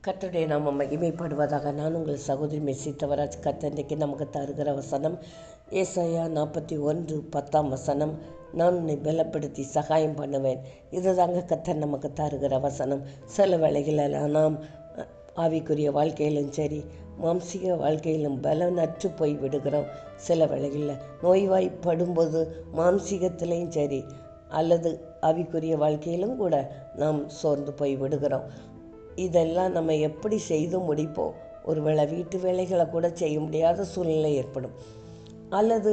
கர்த்தருடைய நாமம் மகிமைப்படுவதாக. நான் உங்கள் சகோதரி மெஸ்ஸி தவராஜ். கர்த்தர் இன்றைக்கு நமக்கு தருகிற வசனம் ஏசாயா 41:10. நான் உன்னை பலப்படுத்தி சகாயம் பண்ணுவேன். இதுதாங்க கர்த்தர் நமக்கு தருகிற வசனம். சில வேளைகளில் நாம் ஆவிக்குரிய வாழ்க்கையிலும் சரி, மாம்சீக வாழ்க்கையிலும் பலனற்று போய் விடுகிறோம். சில வேளைகளில் நோய்வாய்ப்படும்போது மாம்சீகத்திலையும் சரி அல்லது ஆவிக்குரிய வாழ்க்கையிலும் கூட நாம் சோர்ந்து போய் விடுகிறோம். இதெல்லாம் நம்ம எப்படி செய்து முடிப்போம்? ஒருவேளை வீட்டு வேலைகளை கூட செய்ய முடியாத சூழ்நிலை ஏற்படும், அல்லது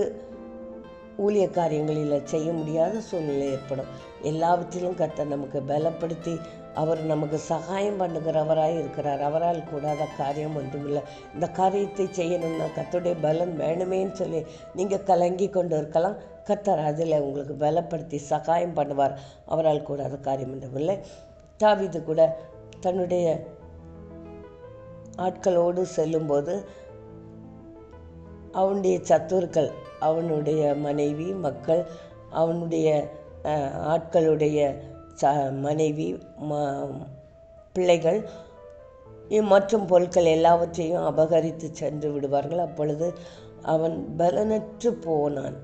ஊழிய காரியங்களில் செய்ய முடியாத சூழ்நிலை ஏற்படும். எல்லாவற்றிலும் கர்த்தர் நமக்கு பலப்படுத்தி அவர் நமக்கு சகாயம் பண்ணுகிறவராக இருக்கிறார். அவரால் கூடாத காரியம் ஒன்றுமில்லை. இந்த காரியத்தை செய்யணும்னா கர்த்தருடைய பலன் வேணுமேன்னு சொல்லி நீங்கள் கலங்கி கொண்டு இருக்கலாம். கர்த்தர் அதில் உங்களுக்கு பலப்படுத்தி சகாயம் பண்ணுவார். அவரால் கூடாத காரியம் ஒன்றுமில்லை. தாவீது கூட தன்னுடைய ஆட்களோடு செல்லும்போது அவனுடைய சத்துருக்கள், அவனுடைய மனைவி, மக்கள், அவனுடைய ஆட்களுடைய மனைவி, பிள்ளைகள் மற்றும் பொருட்கள் எல்லாவற்றையும் அபகரித்து சென்று விடுவார்கள். அப்பொழுது அவன் பலனற்று போனான்.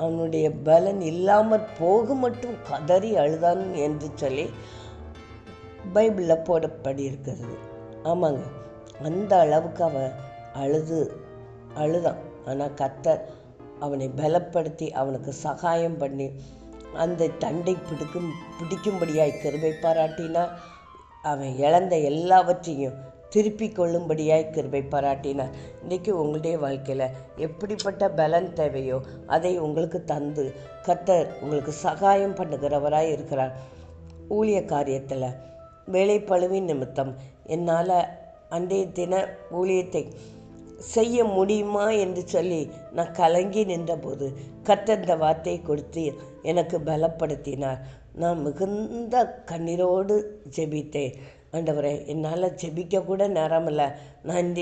அவனுடைய பலன் இல்லாமற் போக மட்டும் கதறி அழுதான் என்று சொல்லி பைபிளில் போடப்படி இருக்கிறது. ஆமாங்க, அந்த அளவுக்கு அவன் அழுதான். ஆனால் கர்த்தர் அவனை பலப்படுத்தி அவனுக்கு சகாயம் பண்ணி அந்த தண்டை பிடிக்கும்படியாய் கிருபை பாராட்டினார். அவன் இழந்த எல்லாவற்றையும் திருப்பி கொள்ளும்படியாய் கிருபை பாராட்டினார். இன்றைக்கி உங்களுடைய வாழ்க்கையில் எப்படிப்பட்ட பலன் தேவையோ அதை உங்களுக்கு தந்து கர்த்தர் உங்களுக்கு சகாயம் பண்ணுகிறவராய் இருக்கிறார். ஊழிய காரியத்தில் வேலைப்பளுவின் நிமித்தம் என்னால் அன்றைய தின ஊழியத்தை செய்ய முடியுமா என்று சொல்லி நான் கலங்கி நின்றபோது கர்த்தர் இந்த வார்த்தையை கொடுத்து எனக்கு பலப்படுத்தினார். நான் மிகுந்த கண்ணீரோடு ஜெபித்தேன். ஆண்டவரே, என்னால் ஜெபிக்க கூட நேரமில்லை, நான் இந்த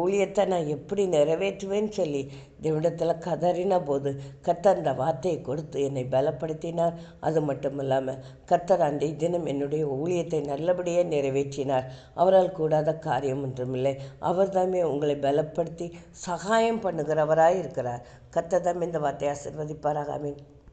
ஊழியத்தை நான் எப்படி நிறைவேற்றுவேன்னு சொல்லி தேவனிடத்தில் கதறின போது கர்த்தர் அந்த வார்த்தையை கொடுத்து என்னை பலப்படுத்தினார். அது மட்டும் இல்லாமல் கர்த்தர் அன்றைய தினம் என்னுடைய ஊழியத்தை நல்லபடியாக நிறைவேற்றினார். அவரால் கூடாத காரியம் ஒன்றுமில்லை. அவர் தாமே உங்களை பலப்படுத்தி சகாயம் பண்ணுகிறவராய் இருக்கிறார். கர்த்தர் தாமே இந்த வார்த்தையை ஆசீர்வதிப்பாராக. ஆமென்.